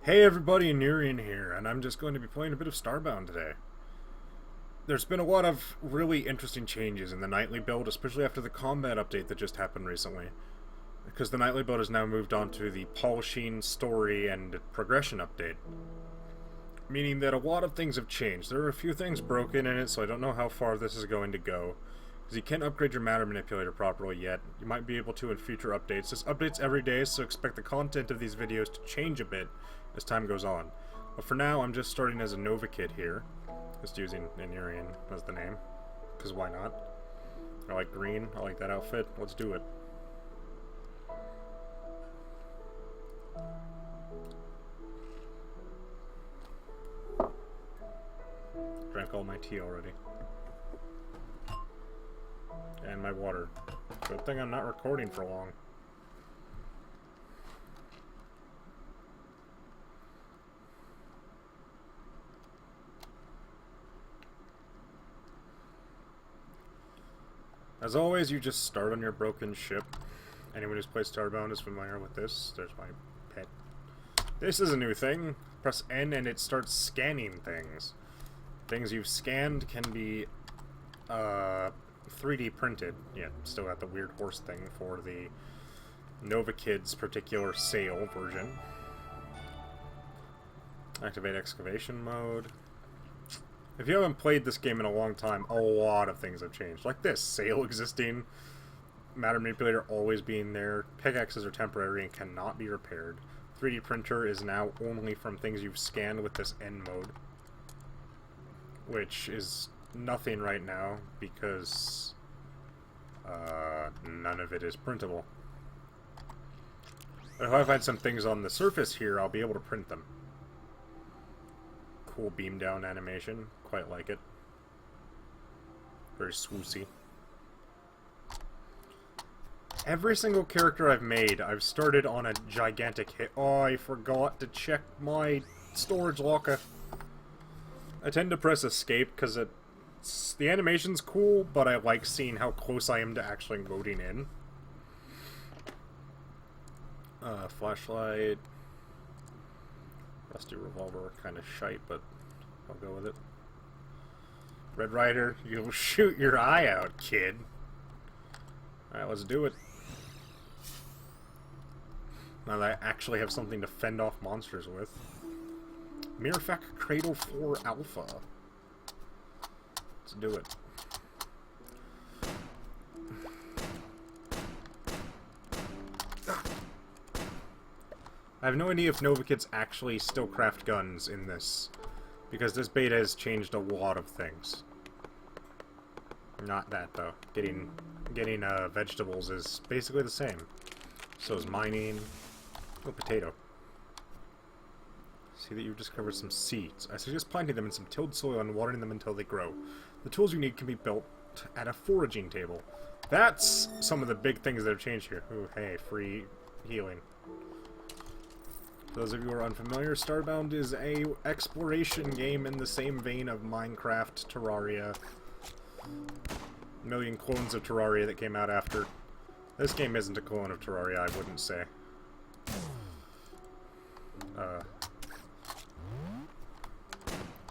Hey everybody, Nurian here, and I'm just going to be playing a bit of Starbound today. There's been a lot of really interesting changes in the nightly build, especially after the combat update that just happened recently. Because the nightly build has now moved on to the polishing, story, and progression update. Meaning that a lot of things have changed. There are a few things broken in it, so I don't know how far this is going to go. Because you can't upgrade your matter manipulator properly yet. You might be able to in future updates. This updates every day, so expect the content of these videos to change a bit as time goes on. But for now, I'm just starting as a Nova Kid here. Just using Anurian as the name. Because why not? I like green. I like that outfit. Let's do it. Drank all my tea already. And my water. Good thing I'm not recording for long. As always, you just start on your broken ship. Anyone who's played Starbound is familiar with this. There's my pet. This is a new thing. Press N and it starts scanning things. Things you've scanned can be 3D printed. Yeah, still got the weird horse thing for the Nova Kid's particular sail version. Activate excavation mode. If you haven't played this game in a long time, a lot of things have changed. Like this, sail existing, matter manipulator always being there, pickaxes are temporary and cannot be repaired. 3D printer is now only from things you've scanned with this N mode. Which is nothing right now, because none of it is printable. But if I find some things on the surface here, I'll be able to print them. Cool beam down animation. Quite like it. Very swoosy. Every single character I've made, I've started on a gigantic hit. Oh, I forgot to check my storage locker. I tend to press escape because the animation's cool, but I like seeing how close I am to actually loading in. Flashlight. Rusty revolver, kind of shite, but I'll go with it. Red Rider, you'll shoot your eye out, kid. Alright, let's do it. Now that I actually have something to fend off monsters with. Mirafak Cradle 4 Alpha. Let's do it. I have no idea if Nova Kids actually still craft guns in this, because this beta has changed a lot of things. Not that, though. Getting vegetables is basically the same. So is mining. Oh, potato. See that you've discovered some seeds. I suggest planting them in some tilled soil and watering them until they grow. The tools you need can be built at a foraging table. That's some of the big things that have changed here. Ooh, hey, free healing. For those of you who are unfamiliar, Starbound is a exploration game in the same vein of Minecraft, Terraria, a million clones of Terraria that came out after. This game isn't a clone of Terraria, I wouldn't say.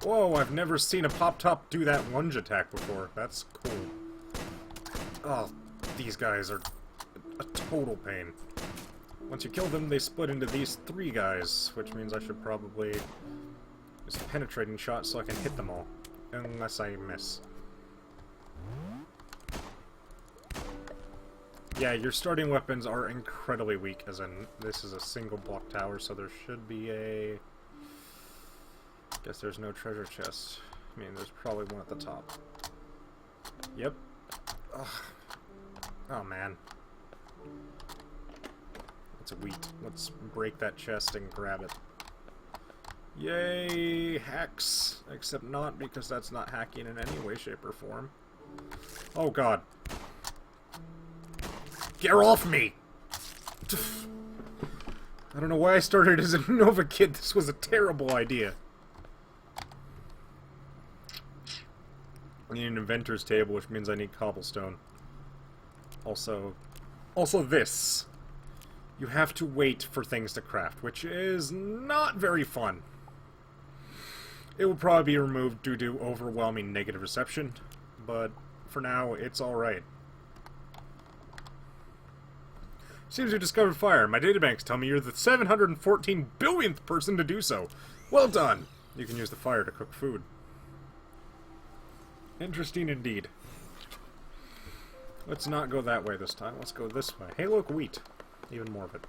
Whoa, I've never seen a pop-top do that lunge attack before. That's cool. Oh, these guys are a total pain. Once you kill them, they split into these 3 guys, which means I should probably use a penetrating shot so I can hit them all. Unless I miss. Yeah, your starting weapons are incredibly weak, as in, this is a single block tower, so there should be a... Guess there's no treasure chest. I mean, there's probably one at the top. Yep. Ugh. Oh, man. It's a wheat. Let's break that chest and grab it. Yay! Hacks! Except not, because that's not hacking in any way, shape, or form. Oh, God. Get off me! I don't know why I started as a Nova Kid. This was a terrible idea. I need an inventor's table, which means I need cobblestone. Also this. you have to wait for things to craft, which is not very fun. It will probably be removed due to overwhelming negative reception, but for now, it's alright. Seems you discovered fire. My databanks tell me you're the 714 billionth person to do so. Well done! You can use the fire to cook food. Interesting indeed. Let's not go that way this time. Let's go this way. Hey, look, wheat. Even more of it.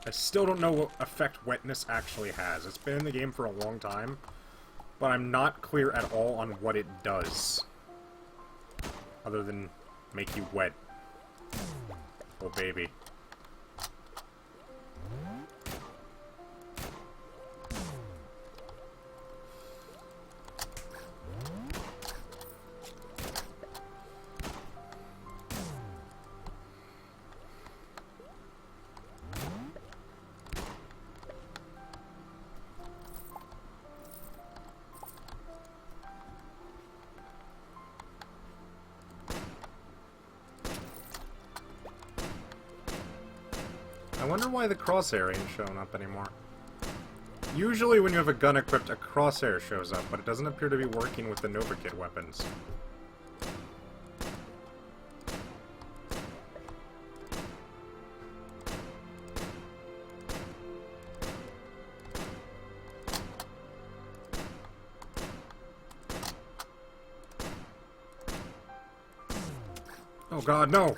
I still don't know what effect wetness actually has. It's been in the game for a long time, but I'm not clear at all on what it does. Other than make you wet. Oh, baby. I wonder why the crosshair ain't showing up anymore. Usually when you have a gun equipped, a crosshair shows up, but it doesn't appear to be working with the Nova Kit weapons. Oh god, no!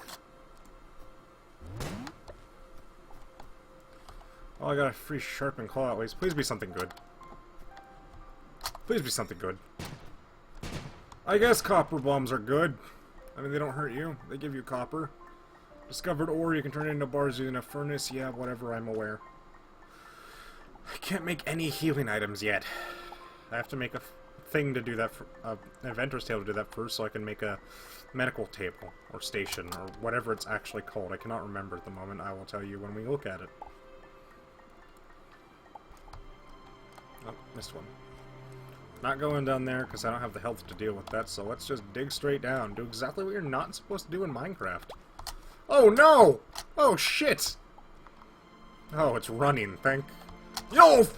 Oh, I got a free sharpen claw at least. Please be something good. Please be something good. I guess copper bombs are good. I mean, they don't hurt you. They give you copper. Discovered ore, you can turn it into bars using a furnace. Yeah, whatever, I'm aware. I can't make any healing items yet. I have to make a thing to do that, an inventor's table to do that first, so I can make a medical table, or station, or whatever it's actually called. I cannot remember at the moment. I will tell you when we look at it. Oh, missed one. Not going down there because I don't have the health to deal with that, so let's just dig straight down. Do exactly what you're not supposed to do in Minecraft. Oh no! Oh shit! Oh, it's running, thank... Yo!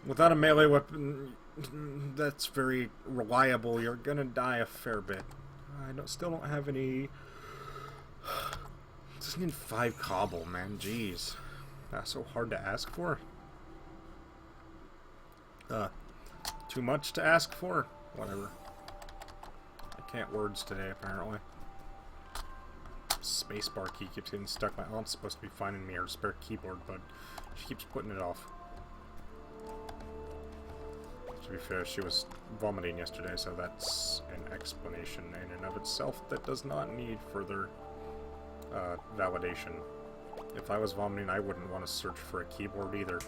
Without a melee weapon that's very reliable, you're gonna die a fair bit. I still don't have any... Just need 5 cobble, man, jeez. That's so hard to ask for. Too much to ask for? Whatever. I can't words today, apparently. Spacebar key keeps getting stuck. My aunt's supposed to be finding me her spare keyboard, but she keeps putting it off. To be fair, she was vomiting yesterday, so that's an explanation in and of itself that does not need further validation. If I was vomiting, I wouldn't want to search for a keyboard either.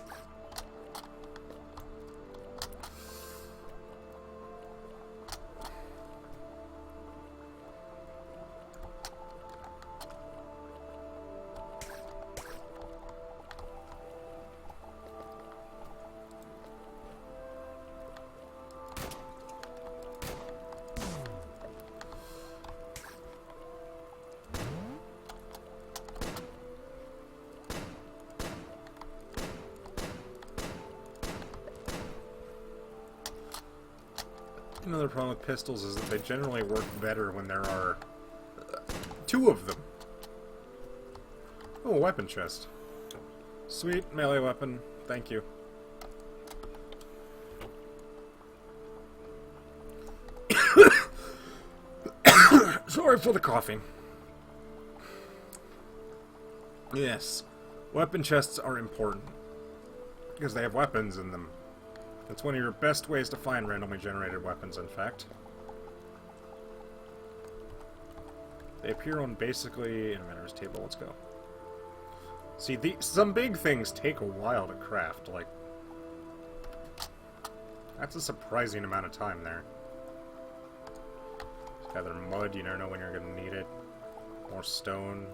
Another problem with pistols is that they generally work better when there are 2 of them. Oh, a weapon chest. Sweet, melee weapon. Thank you. Sorry for the coughing. Yes, weapon chests are important because they have weapons in them. It's one of your best ways to find randomly generated weapons, in fact. They appear on basically inventor's table. Let's go. See, some big things take a while to craft. Like, that's a surprising amount of time there. Gather mud. You never know when you're going to need it. More stone.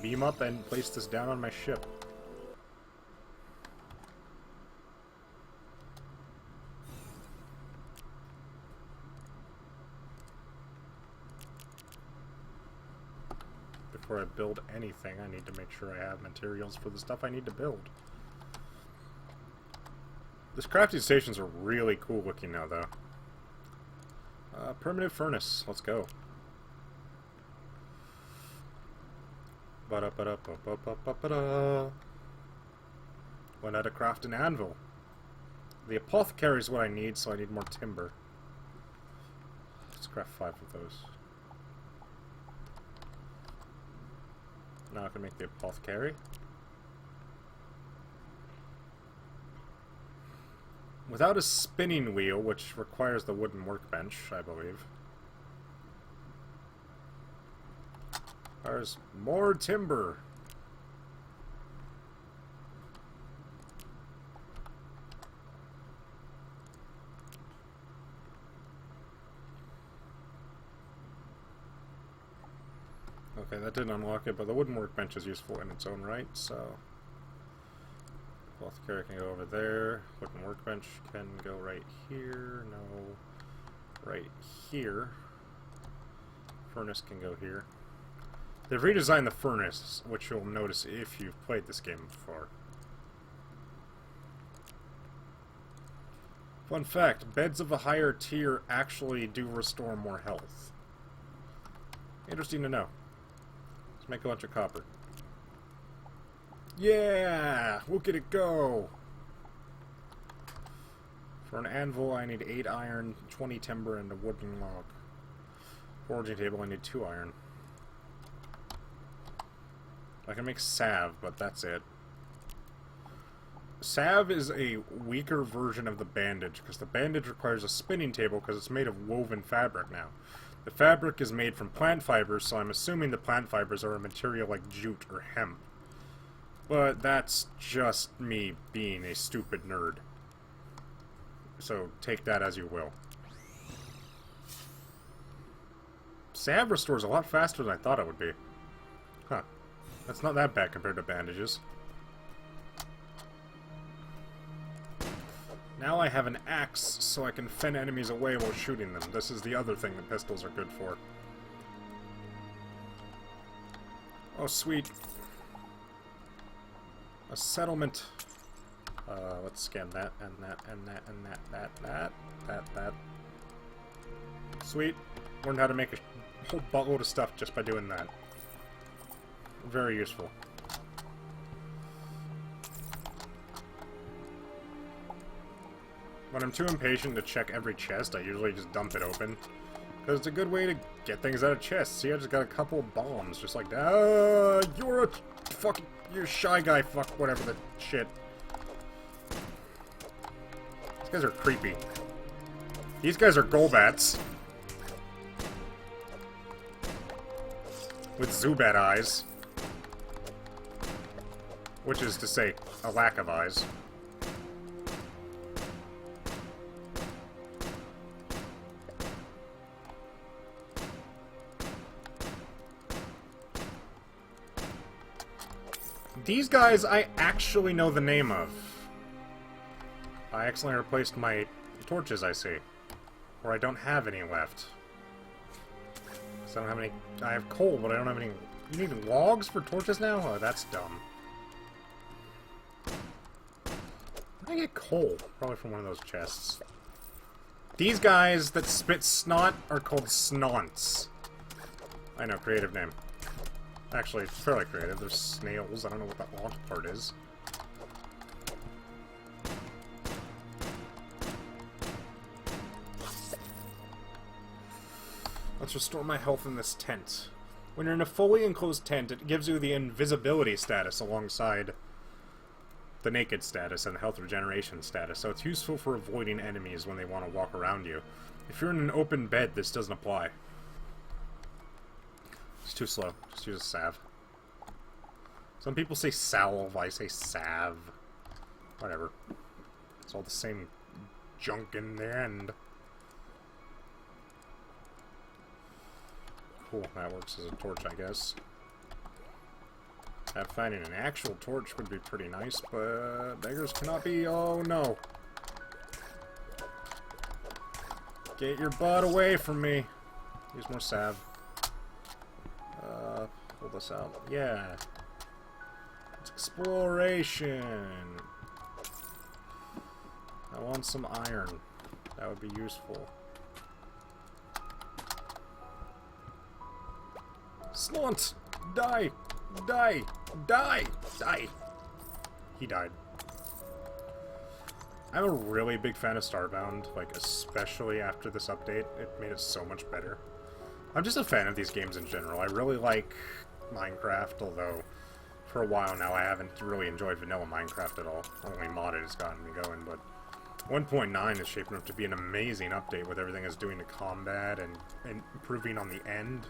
beam up and place this down on my ship. Before I build anything, I need to make sure I have materials for the stuff I need to build. This crafting stations are really cool looking now, though. Primitive furnace. Let's go. Ba-da-ba-da-ba-ba-ba-ba-da. Went out to craft an anvil. The apothecary is what I need, so I need more timber. Let's craft 5 of those. Now I can make the apothecary. Without a spinning wheel, which requires the wooden workbench, I believe. There's more timber. Okay, that didn't unlock it, but the wooden workbench is useful in its own right, so... Apothecary can go over there. Wooden workbench can go right here. No. Right here. Furnace can go here. They've redesigned the furnace, which you'll notice if you've played this game before. Fun fact, beds of a higher tier actually do restore more health. Interesting to know. Let's make a bunch of copper. Yeah! Look at it go! For an anvil, I need 8 iron, 20 timber, and a wooden log. Foraging table, I need 2 iron. I can make salve, but that's it. Salve is a weaker version of the bandage, because the bandage requires a spinning table because it's made of woven fabric now. The fabric is made from plant fibers, so I'm assuming the plant fibers are a material like jute or hemp. But that's just me being a stupid nerd. So take that as you will. Salve restores a lot faster than I thought it would be. Huh. That's not that bad compared to bandages. Now I have an axe, so I can fend enemies away while shooting them. This is the other thing that pistols are good for. Oh, sweet. A settlement. Let's scan that, and that, and that, and that. Sweet. Learned how to make a whole buttload of stuff just by doing that. Very useful. When I'm too impatient to check every chest, I usually just dump it open. Because it's a good way to get things out of chests. See, I just got a couple of bombs, just like that. You're a fucking... You're a shy guy, fuck whatever the shit. These guys are creepy. These guys are Golbats. With Zubat eyes. Which is to say, a lack of eyes. These guys I actually know the name of. I accidentally replaced my torches, I see. Or I don't have any left. So I don't have any... I have coal, but I don't have any... You need logs for torches now? Oh, that's dumb. Where did I get coal? Probably from one of those chests. These guys that spit snot are called snonts. I know, creative name. Actually, it's fairly creative. There's snails. I don't know what that launch part is. Let's restore my health in this tent. When you're in a fully enclosed tent, it gives you the invisibility status alongside the naked status and the health regeneration status, so it's useful for avoiding enemies when they want to walk around you. If you're in an open bed, this doesn't apply. It's too slow. Just use a salve. Some people say salve, I say salve. Whatever. It's all the same junk in the end. Cool, that works as a torch, I guess. Finding an actual torch would be pretty nice, but beggars cannot be. Oh no. Get your butt away from me. Use more salve. Pull this out. Yeah. It's exploration. I want some iron. That would be useful. Slunt! Die! Die! Die! Die! He died. I'm a really big fan of Starbound, like, especially after this update. It made it so much better. I'm just a fan of these games in general. I really like Minecraft, although for a while now I haven't really enjoyed vanilla Minecraft at all. Only modded has gotten me going, but 1.9 is shaping up to be an amazing update with everything it's doing to combat and improving on the end.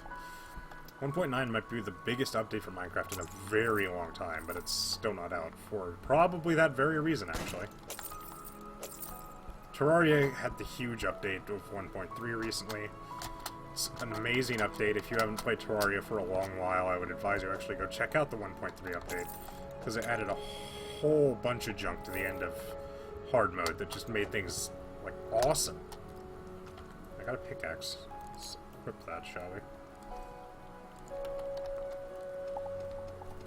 1.9 might be the biggest update for Minecraft in a very long time, but it's still not out for probably that very reason, actually. Terraria had the huge update of 1.3 recently. It's an amazing update. If you haven't played Terraria for a long while, I would advise you actually go check out the 1.3 update, because it added a whole bunch of junk to the end of hard mode that just made things, like, awesome. I got a pickaxe. Let's equip that, shall we?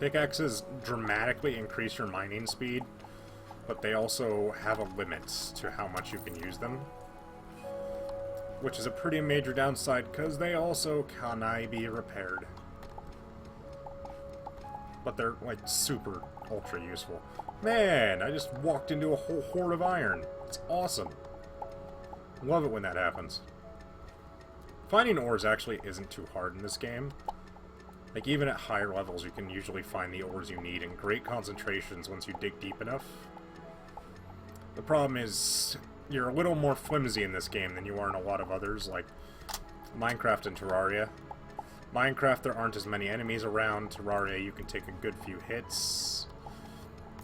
Pickaxes dramatically increase your mining speed, but they also have a limit to how much you can use them, which is a pretty major downside because they also cannot be repaired. But they're, like, super ultra useful. Man, I just walked into a whole horde of iron. It's awesome. Love it when that happens. Finding ores actually isn't too hard in this game. Like, even at higher levels, you can usually find the ores you need in great concentrations once you dig deep enough. The problem is, you're a little more flimsy in this game than you are in a lot of others, like Minecraft and Terraria. Minecraft, there aren't as many enemies around. Terraria, you can take a good few hits.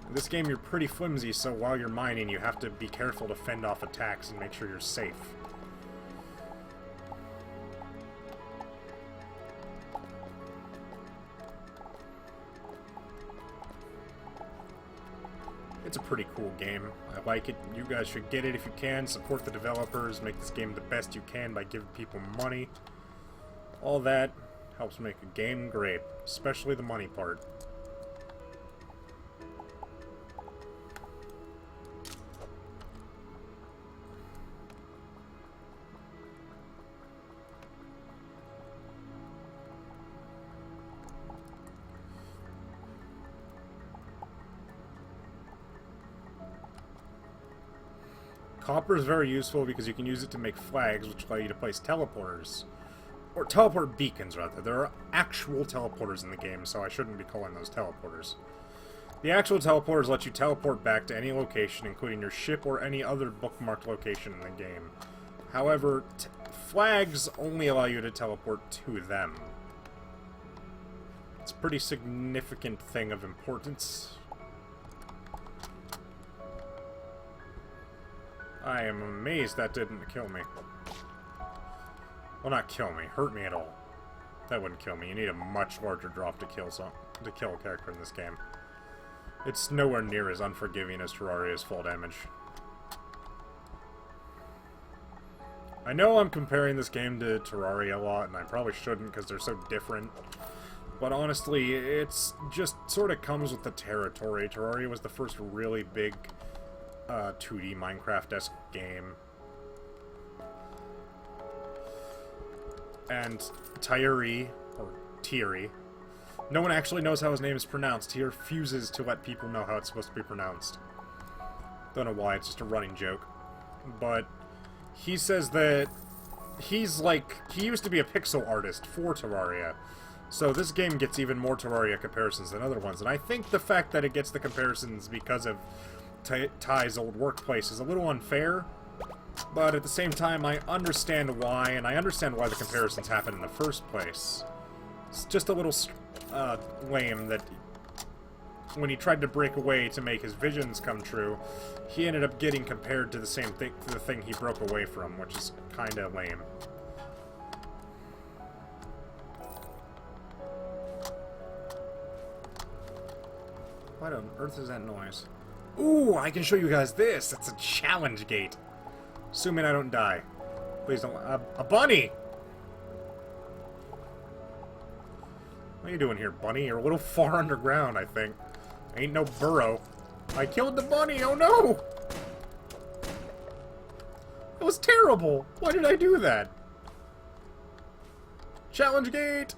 In this game, you're pretty flimsy, so while you're mining, you have to be careful to fend off attacks and make sure you're safe. It's a pretty cool game. I like it. You guys should get it if you can. Support the developers. Make this game the best you can by giving people money. All that helps make a game great, especially the money part. Copper is very useful because you can use it to make flags, which allow you to place teleporters. Or teleport beacons, rather. There are actual teleporters in the game, so I shouldn't be calling those teleporters. The actual teleporters let you teleport back to any location, including your ship or any other bookmarked location in the game. However, flags only allow you to teleport to them. It's a pretty significant thing of importance. I am amazed that didn't kill me. Well, not kill me, hurt me at all. That wouldn't kill me. You need a much larger drop to kill a character in this game. It's nowhere near as unforgiving as Terraria's full damage. I know I'm comparing this game to Terraria a lot, and I probably shouldn't because they're so different. But honestly, it's just sort of comes with the territory. Terraria was the first really big 2D Minecraft-esque game. And Tyri, or Tyri, no one actually knows how his name is pronounced. He refuses to let people know how it's supposed to be pronounced. Don't know why, it's just a running joke. But he says that he's like, he used to be a pixel artist for Terraria. So this game gets even more Terraria comparisons than other ones. And I think the fact that it gets the comparisons because of Ty's old workplace is a little unfair, but at the same time I understand why, and I understand why the comparisons happen in the first place. It's just a little lame that when he tried to break away to make his visions come true, he ended up getting compared to the same thing, to the thing he broke away from, which is kinda lame. What on earth is that noise? Ooh, I can show you guys this! It's a challenge gate. Assuming I don't die. Please don't... a bunny! What are you doing here, bunny? You're a little far underground, I think. Ain't no burrow. I killed the bunny! Oh no! That was terrible! Why did I do that? Challenge gate!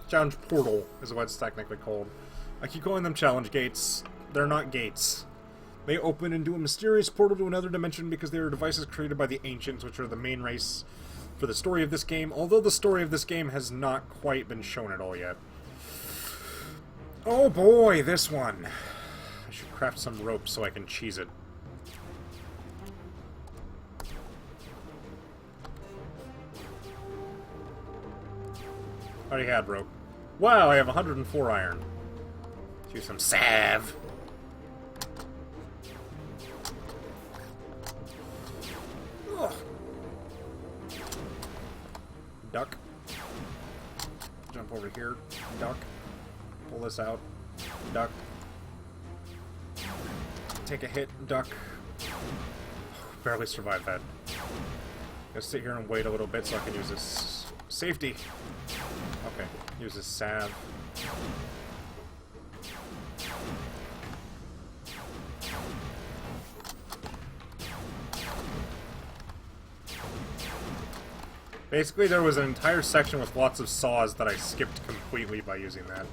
Challenge portal is what it's technically called. I keep calling them challenge gates. They're not gates. They open into a mysterious portal to another dimension because they are devices created by the Ancients, which are the main race for the story of this game, although the story of this game has not quite been shown at all yet. Oh boy, this one. I should craft some rope so I can cheese it. Already had rope. Wow, I have 104 iron. Do some salve. Ugh. Duck. Jump over here. Duck. Pull this out. Duck. Take a hit. Duck. Barely survived that. Gonna sit here and wait a little bit so I can use this. Safety! Okay, use this salve. Basically, there was an entire section with lots of saws that I skipped completely by using that.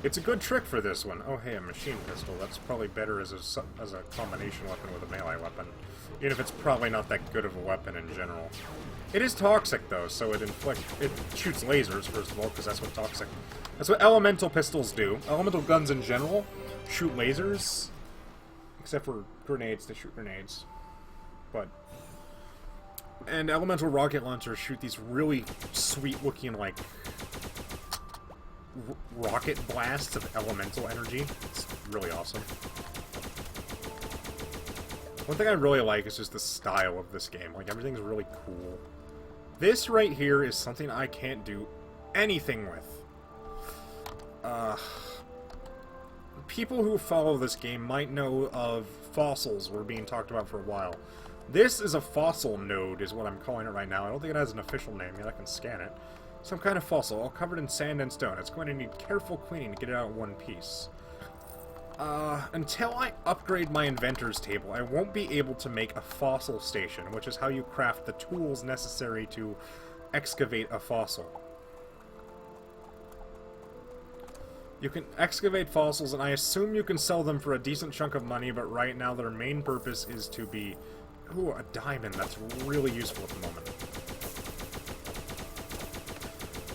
It's a good trick for this one. Oh, hey, a machine pistol. That's probably better as a combination weapon with a melee weapon. Even if it's probably not that good of a weapon in general. It is toxic, though, so it shoots lasers, first of all, because that's what that's what elemental pistols do. Elemental guns in general shoot lasers, except for grenades, they shoot grenades. And elemental rocket launchers shoot these really sweet-looking, like, rocket blasts of elemental energy. It's really awesome. One thing I really like is just the style of this game. Like, everything's really cool. This right here is something I can't do anything with. People who follow this game might know of fossils were being talked about for a while. This is a fossil node, is what I'm calling it right now. I don't think it has an official name yet. I can scan it. Some kind of fossil, all covered in sand and stone. It's going to need careful cleaning to get it out in one piece. Until I upgrade my inventor's table, I won't be able to make a fossil station, which is how you craft the tools necessary to excavate a fossil. You can excavate fossils, and I assume you can sell them for a decent chunk of money, but right now their main purpose is to be... Ooh, a diamond. That's really useful at the moment.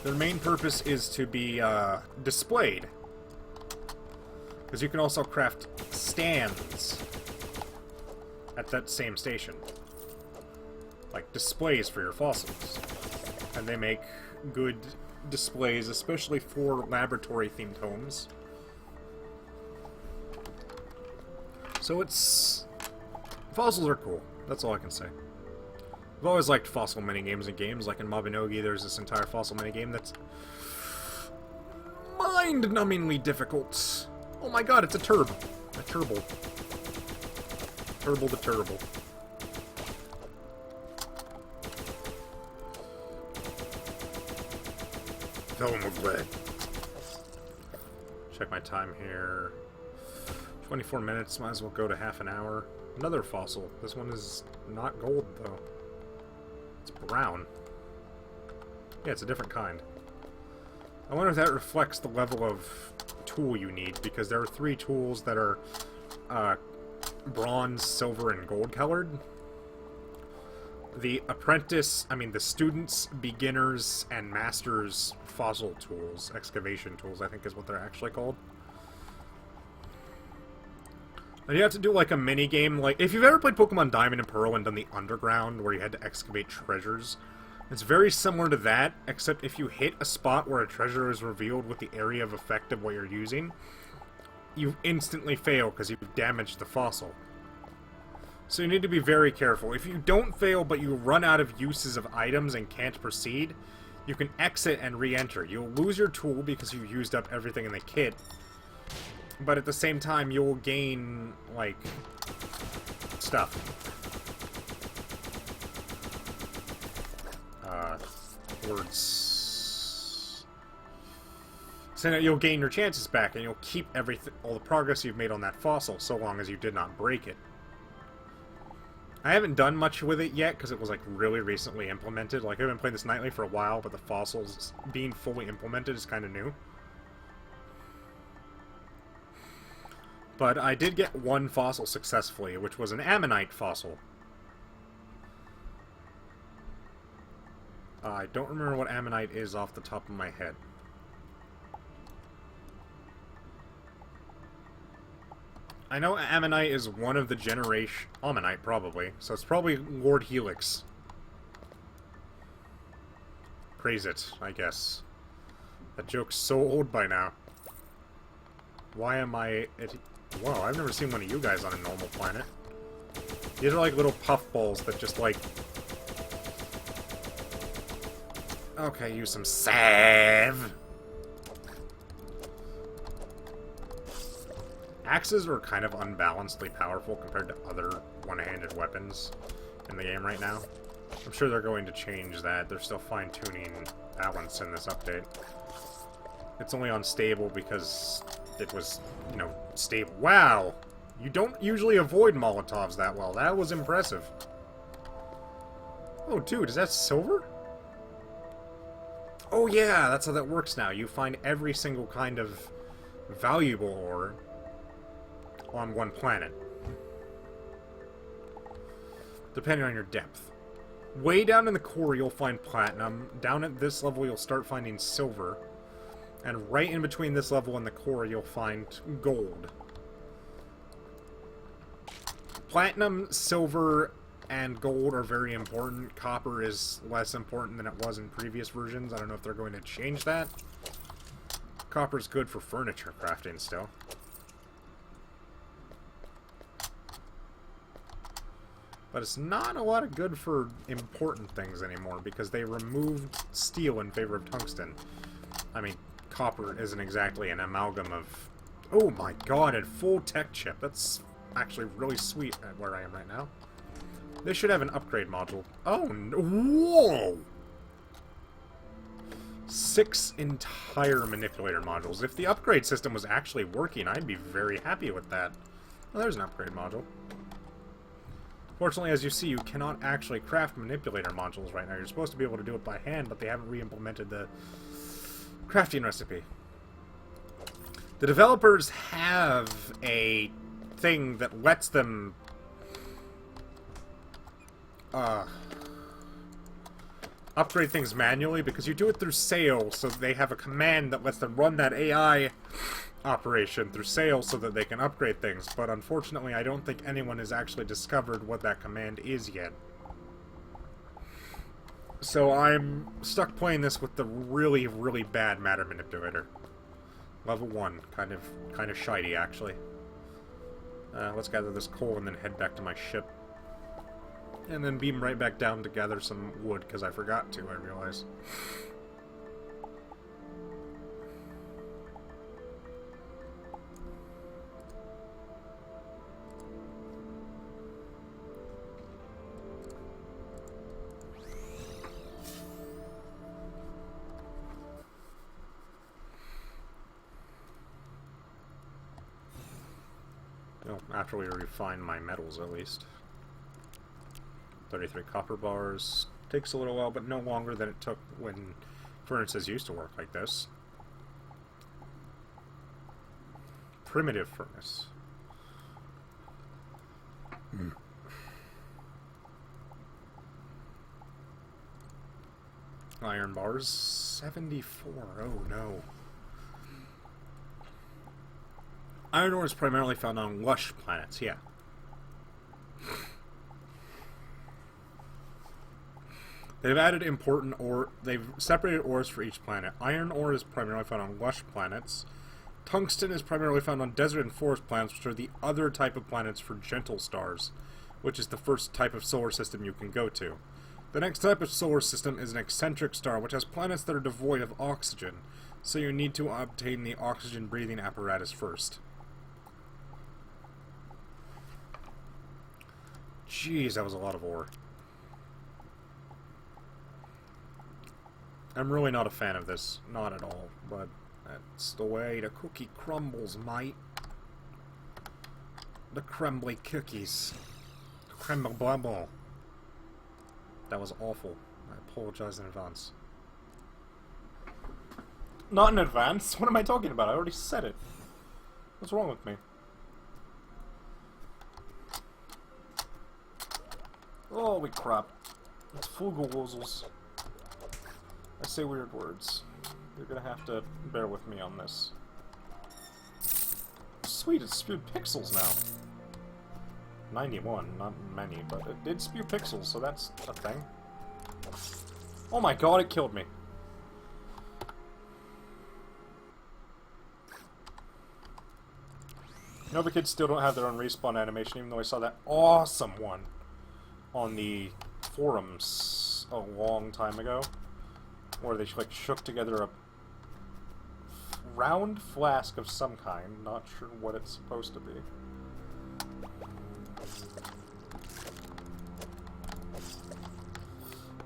Their main purpose is to be, displayed. Because you can also craft stands at that same station. Like, displays for your fossils. And they make good displays, especially for laboratory-themed homes. So it's... Fossils are cool. That's all I can say. I've always liked fossil minigames in games. Like in Mabinogi, there's this entire fossil minigame that's mind-numbingly difficult. Oh my god, it's a turb. A turble. Turble the turble. Fill him with lead. Check my time here. 24 minutes, might as well go to half an hour. Another fossil. This one is not gold, though. It's brown. Yeah, it's a different kind. I wonder if that reflects the level of tool you need, because there are 3 tools that are bronze, silver, and gold colored. The apprentice, the students, beginners, and masters fossil tools, excavation tools, I think is what they're actually called. And you have to do, like, a mini-game, like, if you've ever played Pokemon Diamond and Pearl and done the Underground, where you had to excavate treasures, it's very similar to that, except if you hit a spot where a treasure is revealed with the area of effect of what you're using, you instantly fail because you've damaged the fossil. So you need to be very careful. If you don't fail, but you run out of uses of items and can't proceed, You can exit and re-enter. You'll lose your tool because you used up everything in the kit. But at the same time, you'll gain, like, stuff. Words. So now you'll gain your chances back, and you'll keep all the progress you've made on that fossil, so long as you did not break it. I haven't done much with it yet, because it was, like, really recently implemented. Like, I've been playing this nightly for a while, but the fossils being fully implemented is kind of new. But I did get one fossil successfully, which was an ammonite fossil. I don't remember what ammonite is off the top of my head. I know ammonite is one of the generation... Ammonite, probably. So it's probably Lord Helix. Praise it, I guess. That joke's so old by now. Why am I... Whoa, I've never seen one of you guys on a normal planet. These are like little puffballs that just, like... Okay, use some salve. Axes are kind of unbalancedly powerful compared to other one-handed weapons in the game right now. I'm sure they're going to change that. They're still fine-tuning balance in this update. It's only unstable because it was, you know, stable. Wow! You don't usually avoid Molotovs that well. That was impressive. Oh, dude, is that silver? Oh yeah, that's how that works now. You find every single kind of valuable ore on one planet, depending on your depth. Way down in the core, you'll find platinum. Down at this level, you'll start finding silver. And right in between this level and the core, you'll find gold. Platinum, silver, and gold are very important. Copper is less important than it was in previous versions. I don't know if they're going to change that. Copper's good for furniture crafting still. But it's not a lot of good for important things anymore, because they removed steel in favor of tungsten. I mean, copper isn't exactly an amalgam of... Oh my god, a full tech chip. That's actually really sweet at where I am right now. This should have an upgrade module. Oh, no. Whoa! 6 entire manipulator modules. If the upgrade system was actually working, I'd be very happy with that. Well, there's an upgrade module. Fortunately, as you see, you cannot actually craft manipulator modules right now. You're supposed to be able to do it by hand, but they haven't re-implemented the crafting recipe. The developers have a thing that lets them upgrade things manually, because you do it through sales, so they have a command that lets them run that AI operation through sales so that they can upgrade things. But unfortunately, I don't think anyone has actually discovered what that command is yet. So I'm stuck playing this with the really, really bad matter manipulator. Level 1, kind of shiny actually. Let's gather this coal and then head back to my ship. And then beam right back down to gather some wood, because I forgot to, I realize. Well, after we refine my metals, at least. 33 copper bars. Takes a little while, but no longer than it took when furnaces used to work like this. Primitive furnace. Iron bars, 74. Oh no. Iron ore is primarily found on lush planets, yeah. They've added important ore. They've separated ores for each planet. Iron ore is primarily found on lush planets. Tungsten is primarily found on desert and forest planets, which are the other type of planets for gentle stars, which is the first type of solar system you can go to. The next type of solar system is an eccentric star, which has planets that are devoid of oxygen, so you need to obtain the oxygen-breathing apparatus first. Jeez, that was a lot of ore. I'm really not a fan of this. Not at all. But that's the way the cookie crumbles, mate. The crumbly cookies. Crumble bubble. That was awful. I apologize in advance. Not in advance? What am I talking about? I already said it. What's wrong with me? Holy crap. It's Fugelwozels. I say weird words. You're gonna have to bear with me on this. Sweet, it spewed pixels now. 91, not many, but it did spew pixels, so that's a thing. Oh my god, it killed me. Nova Kids still don't have their own respawn animation, even though I saw that awesome one on the forums a long time ago, where they like shook together a round flask of some kind. Not sure what it's supposed to be.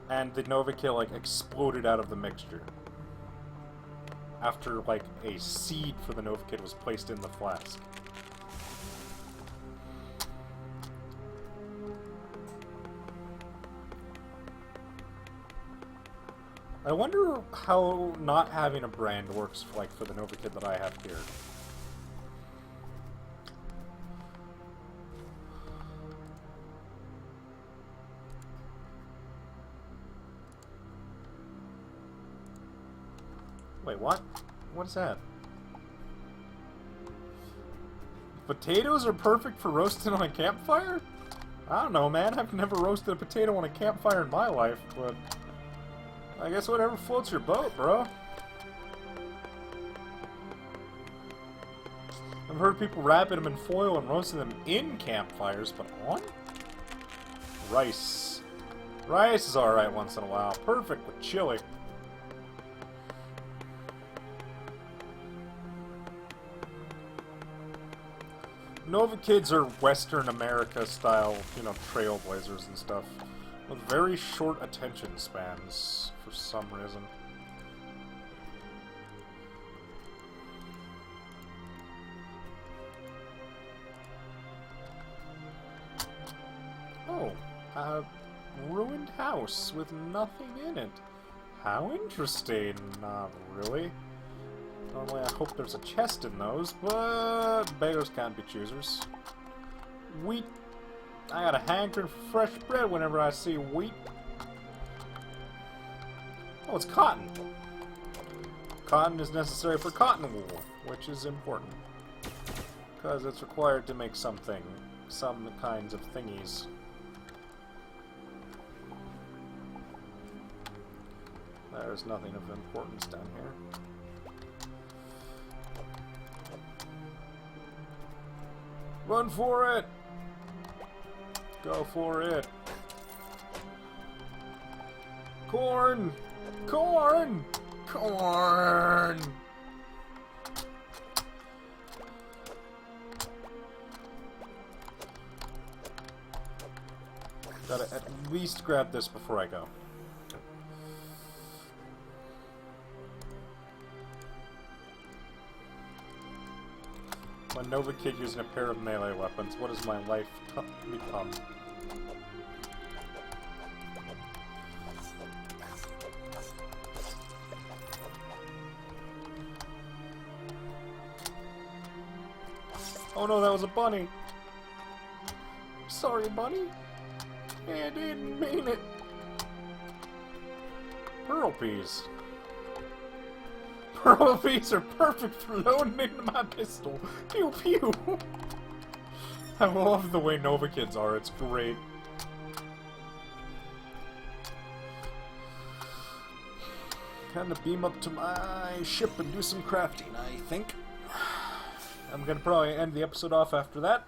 And the Nova Kill like exploded out of the mixture after like a seed for the Nova Kid was placed in the flask. I wonder how not having a brand works for the Nova Kid that I have here. Wait, what? What is that? Potatoes are perfect for roasting on a campfire? I don't know, man. I've never roasted a potato on a campfire in my life, but I guess whatever floats your boat, bro. I've heard people wrapping them in foil and roasting them in campfires, but on? Rice. Rice is alright once in a while. Perfect with chili. Nova Kids are Western America style, you know, trailblazers and stuff, with very short attention spans for some reason. Oh, a ruined house with nothing in it. How interesting. Not really. Normally I hope there's a chest in those, but beggars can't be choosers. Wheat. I got a hankering for fresh bread whenever I see wheat. Oh, it's cotton. Cotton is necessary for cotton wool, which is important. Because it's required to make something. Some kinds of thingies. There's nothing of importance down here. Run for it! Go for it! Corn! Corn! Corn! Gotta at least grab this before I go. A Nova Kid using a pair of melee weapons. What does my life become? Oh no, that was a bunny! Sorry, bunny. I didn't mean it. Pearl peas. Pearl peas are perfect for loading into my pistol. Pew pew. I love the way Nova Kids are. It's great. Time to beam up to my ship and do some crafting, I think. I'm gonna probably end the episode off after that,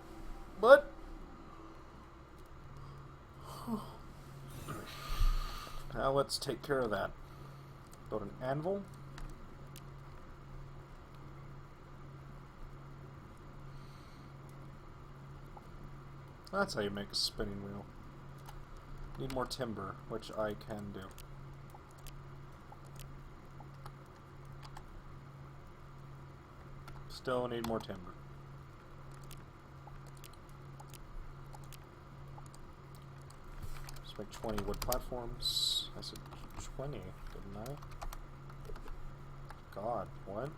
but Now let's take care of that. Build an anvil. That's how you make a spinning wheel. Need more timber, which I can do. Still need more timber. Let's make 20 wood platforms. I said 20, didn't I? God, what?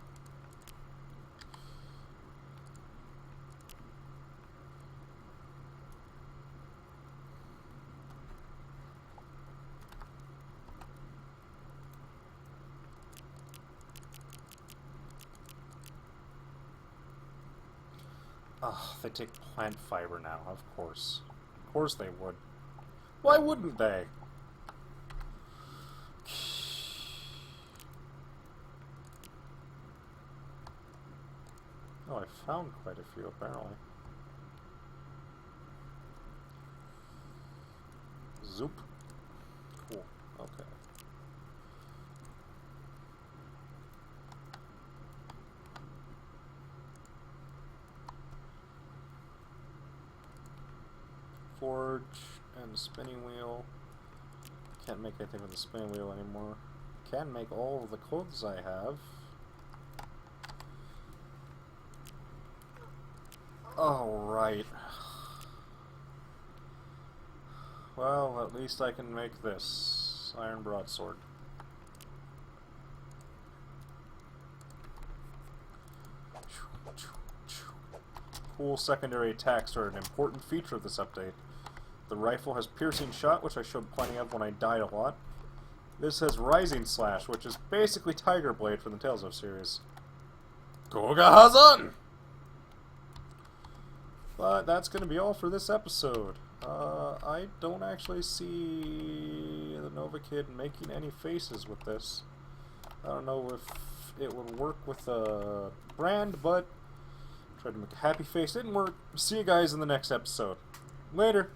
Oh, they take plant fiber now, of course. Of course they would. Why wouldn't they? Oh, I found quite a few, apparently. Zoop. Cool. Okay. Forge and spinning wheel. Can't make anything with the spinning wheel anymore. Can make all of the clothes I have. Alright. Well, at least I can make this iron broadsword. Cool secondary attacks are an important feature of this update. The rifle has piercing shot, which I showed plenty of when I died a lot. This has rising slash, which is basically Tiger Blade from the Tales of series. Goga Hazan! But that's going to be all for this episode. I don't actually see the Nova Kid making any faces with this. I don't know if it would work with a brand, but tried to make a happy face. Didn't work. See you guys in the next episode. Later.